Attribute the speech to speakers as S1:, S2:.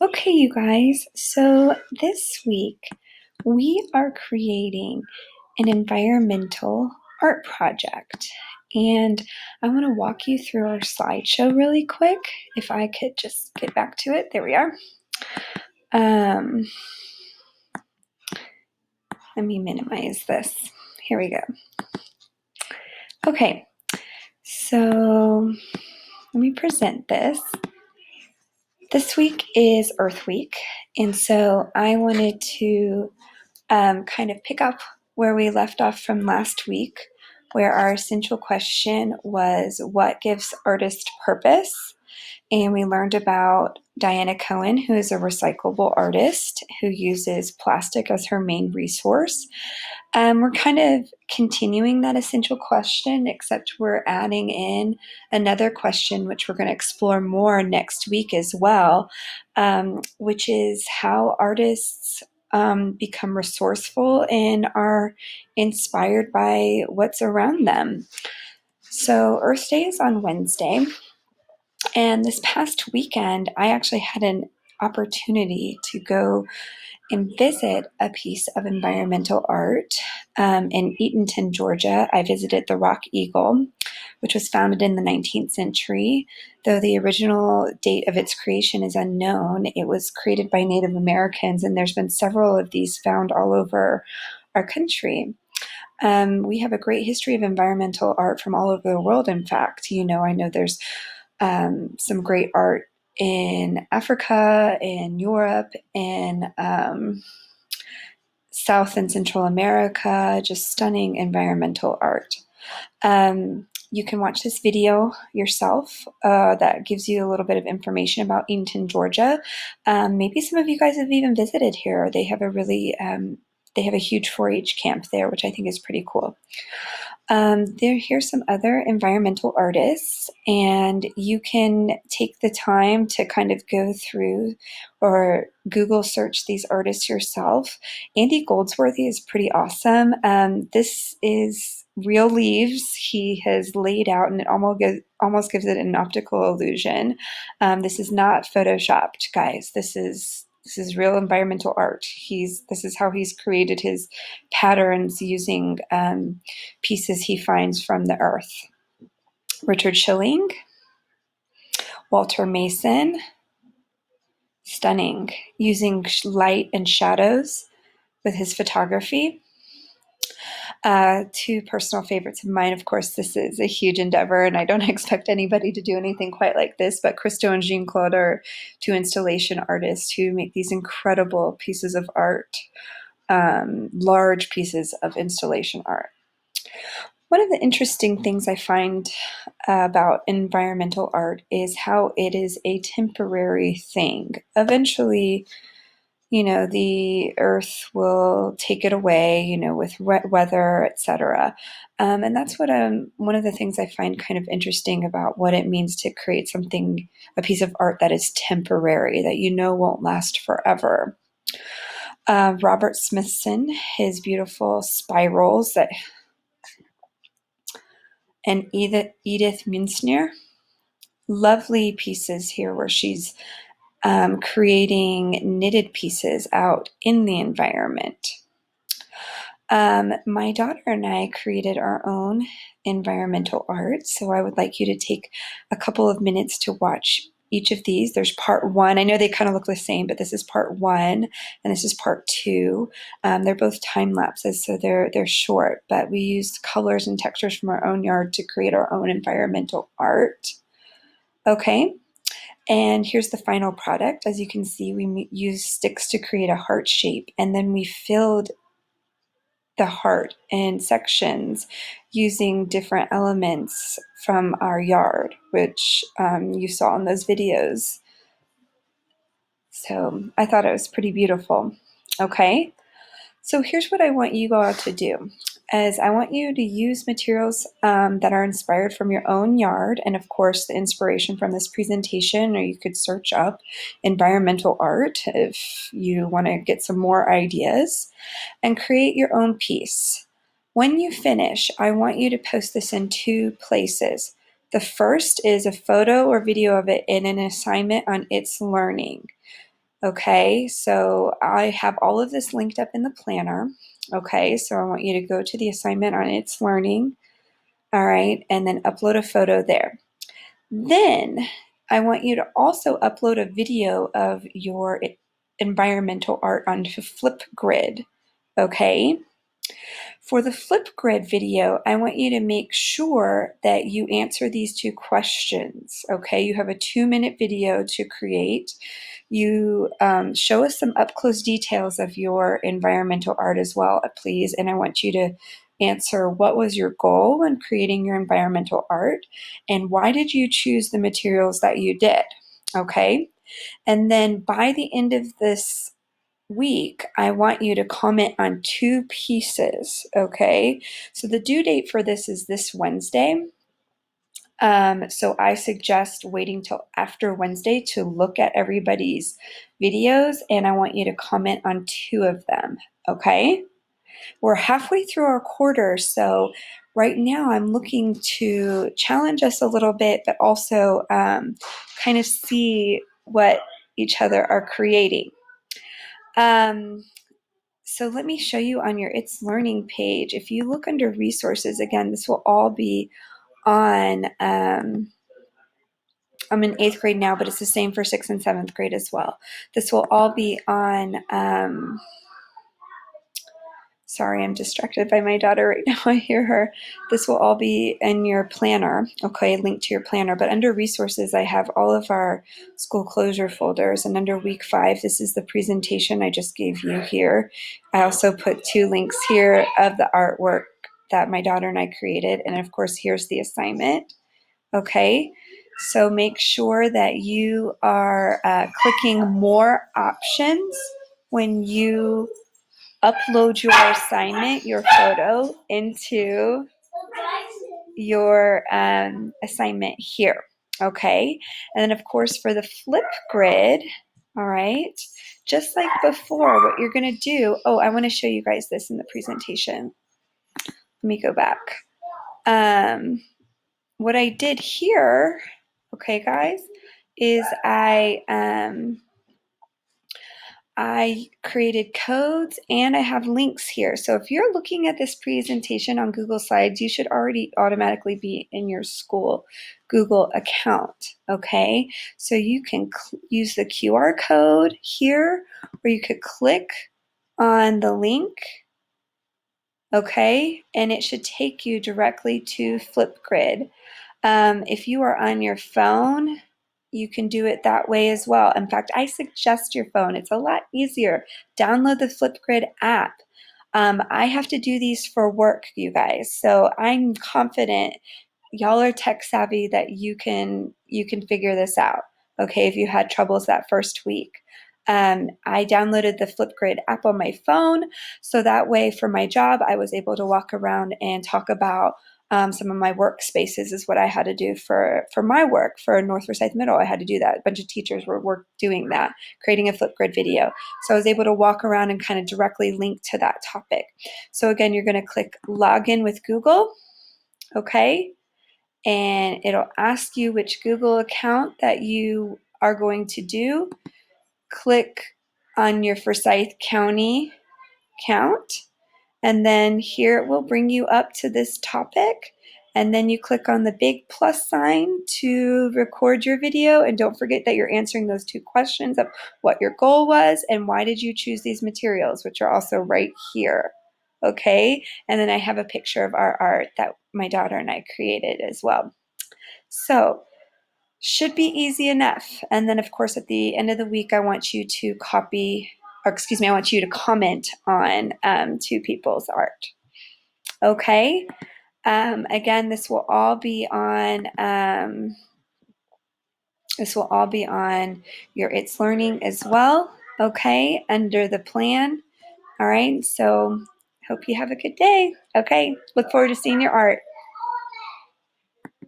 S1: Okay, you guys, so this week we are creating an environmental art project. And I want to walk you through our slideshow really quick. If I could just get back to it. There we are. Um, Let me minimize this. Here we go. Okay, so let me present this. This week is Earth Week, and so I wanted to kind of pick up where we left off from last week, where our essential question was what gives artists purpose? And we learned about Diana Cohen, who is a recyclable artist who uses plastic as her main resource. We're kind of continuing that essential question, except we're adding in another question, which we're going to explore more next week as well, which is how artists become resourceful and are inspired by what's around them. So, Earth Day is on Wednesday. And this past weekend, I actually had an opportunity to go and visit a piece of environmental art in Eatonton, Georgia. I visited the Rock Eagle, which was founded in the 19th century. Though the original date of its creation is unknown, it was created by Native Americans, and there's been several of these found all over our country. We have a great history of environmental art from all over the world, in fact. I know there's some great art in Africa, in Europe, in South and Central America, just stunning environmental art. You can watch this video yourself that gives you a little bit of information about Eatonton, Georgia. Maybe some of you guys have even visited here. They have a huge 4-H camp there, which I think is pretty cool. Here's some other environmental artists, and you can take the time to kind of go through or Google search these artists yourself. Andy Goldsworthy is pretty awesome. This is real leaves he has laid out, and it almost gives it an optical illusion. This is not photoshopped, guys. This is real environmental art. This is how he's created his patterns using pieces he finds from the earth. Richard Schilling, Walter Mason, stunning, using light and shadows with his photography. Two personal favorites of mine, of course, this is a huge endeavor, and I don't expect anybody to do anything quite like this, but Christo and Jean-Claude are two installation artists who make these incredible pieces of art, large pieces of installation art. One of the interesting things I find about environmental art is how it is a temporary thing. Eventually, the earth will take it away, with wet weather, etc. And that's what one of the things I find kind of interesting about what it means to create something, a piece of art that is temporary, that won't last forever. Robert Smithson, his beautiful spirals and Edith Minsner, lovely pieces here where she's creating knitted pieces out in the environment. My daughter and I created our own environmental art, so I would like you to take a couple of minutes to watch each of these. There's part 1. I know they kind of look the same, but this is part 1 and this is part 2. They're both time lapses, so they're short, but we used colors and textures from our own yard to create our own environmental art. Okay, and here's the final product. As you can see, we used sticks to create a heart shape, and then we filled the heart in sections using different elements from our yard, which you saw in those videos. So I thought it was pretty beautiful. Okay, so here's what I want you all to do. I want you to use materials that are inspired from your own yard, and of course the inspiration from this presentation, or you could search up environmental art if you want to get some more ideas, and create your own piece. When you finish, I want you to post this in 2 places. The first is a photo or video of it in an assignment on It's Learning. Okay, so I have all of this linked up in the planner. Okay, so I want you to go to the assignment on It's Learning. All right, and then upload a photo there. Then I want you to also upload a video of your environmental art onto Flipgrid. Okay. For the Flipgrid video, I want you to make sure that you answer these two questions. Okay, you have a 2-minute video to create. You show us some up close details of your environmental art as well, please. And I want you to answer what was your goal when creating your environmental art and why did you choose the materials that you did? Okay, and then by the end of this week, I want you to comment on 2 pieces, okay? So the due date for this is this Wednesday. So I suggest waiting till after Wednesday to look at everybody's videos, and I want you to comment on 2 of them, okay? We're halfway through our quarter, so right now I'm looking to challenge us a little bit, but also kind of see what each other are creating. So let me show you on your It's Learning page. If you look under resources, again, this will all be on, I'm in 8th grade now, but it's the same for 6th and 7th grade as well. This will all be on, sorry, I'm distracted by my daughter right now. I hear her. This will all be in your planner, okay, linked to your planner. But under resources, I have all of our school closure folders. And under week 5, this is the presentation I just gave you here. I also put 2 links here of the artwork that my daughter and I created. And of course, here's the assignment, okay? So make sure that you are clicking more options when you upload your assignment, your photo, into your assignment here, okay? And then of course for the Flipgrid, all right, just like before, what you're gonna do, oh, I wanna show you guys this in the presentation. Let me go back. What I did here, okay guys, is I created codes and I have links here. So if you're looking at this presentation on Google Slides, you should already automatically be in your school Google account, okay? So you can use the QR code here, or you could click on the link, okay? And it should take you directly to Flipgrid. If you are on your phone, you can do it that way as well. In fact, I suggest your phone. It's a lot easier. Download the Flipgrid app. I have to do these for work, you guys. So I'm confident y'all are tech savvy that you can figure this out. Okay, if you had troubles that first week. I downloaded the Flipgrid app on my phone, so that way for my job, I was able to walk around and talk about some of my workspaces is what I had to do for my work for North Forsyth Middle. I had to do that. A bunch of teachers were doing that, creating a Flipgrid video. So I was able to walk around and kind of directly link to that topic. So again, you're going to click Login with Google, okay? And it'll ask you which Google account that you are going to do. Click on your Forsyth County count, and then here it will bring you up to this topic, and then you click on the big plus sign to record your video, and don't forget that you're answering those 2 questions of what your goal was and why did you choose these materials, which are also right here, okay? And then I have a picture of our art that my daughter and I created as well. So should be easy enough. And then of course at the end of the week, I want you to I want you to comment on 2 people's art. Okay. Again, this will all be on your It's Learning as well. Okay, under the plan. All right. So hope you have a good day. Okay. Look forward to seeing your art.